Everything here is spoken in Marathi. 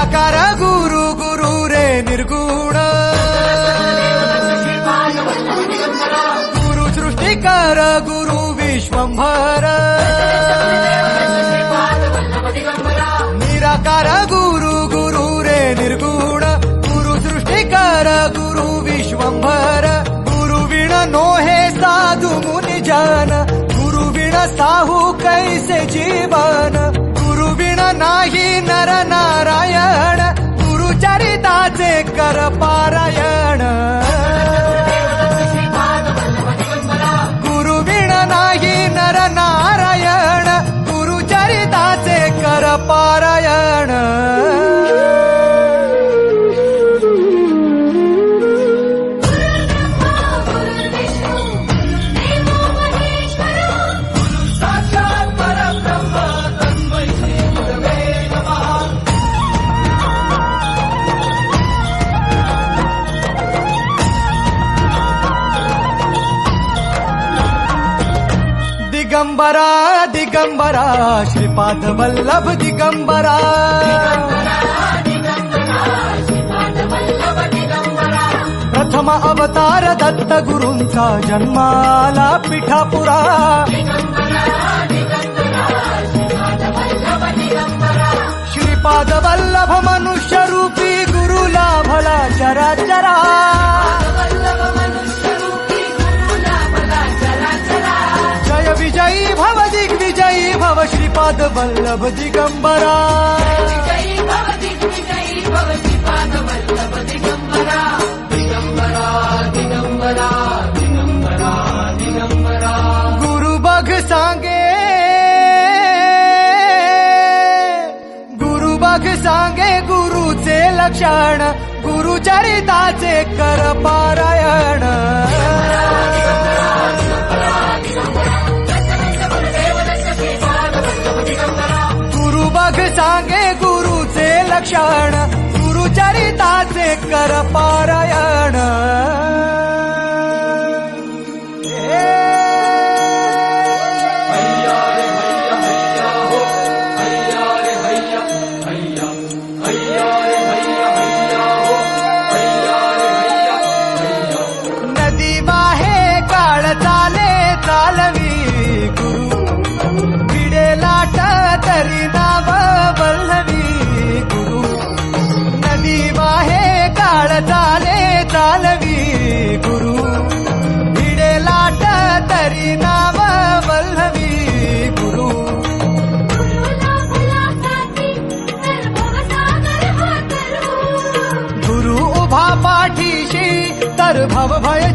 निराकार गुरु गुरु रे निर्गुण गुरु सृष्टिकर गुरु विश्वंभर निराकार गुरु गुरु रे निर्गुण गुरु सृष्टिकर गुरु विश्वंभर गुरु विण नोहे साधु मुनि जन गुरु विण साहू कैसे जीवन गुरु विण नाही नर नारायण गुरु चरिताचे कर पारायण गुरु विण नाही नर नारायण गुरु चरिताचे कर पारायण दिगंबरा दिगंबरा श्रीपाद वल्लभ दिगंबरा प्रथम अवतार दत्त गुरूंचा जन्माला पिठापुरा श्रीपाद वल्लभ मनुष्य रूपी गुरु लाभला चराचरा जय विजयी भव दिग्विजयी भव श्रीपाद वल्लभ दिगंबरा गुरु बघ सांगे गुरु बघ सांगे गुरुचे लक्षण गुरु चरिताचे कर पारायण गुरु बघ सांगे गुरुचे लक्षण गुरु चरिताचे कर पारायण नदी वाहे काळ चाले चालवी गुरु भिडे लाट तरी नाव वल्लवी गुरु नदी वाहे काळ चाले चालवी गुरु भिडे लाट तरी नाव वल्लवी गुरु गुरु उभा पाठीशी तर भव भय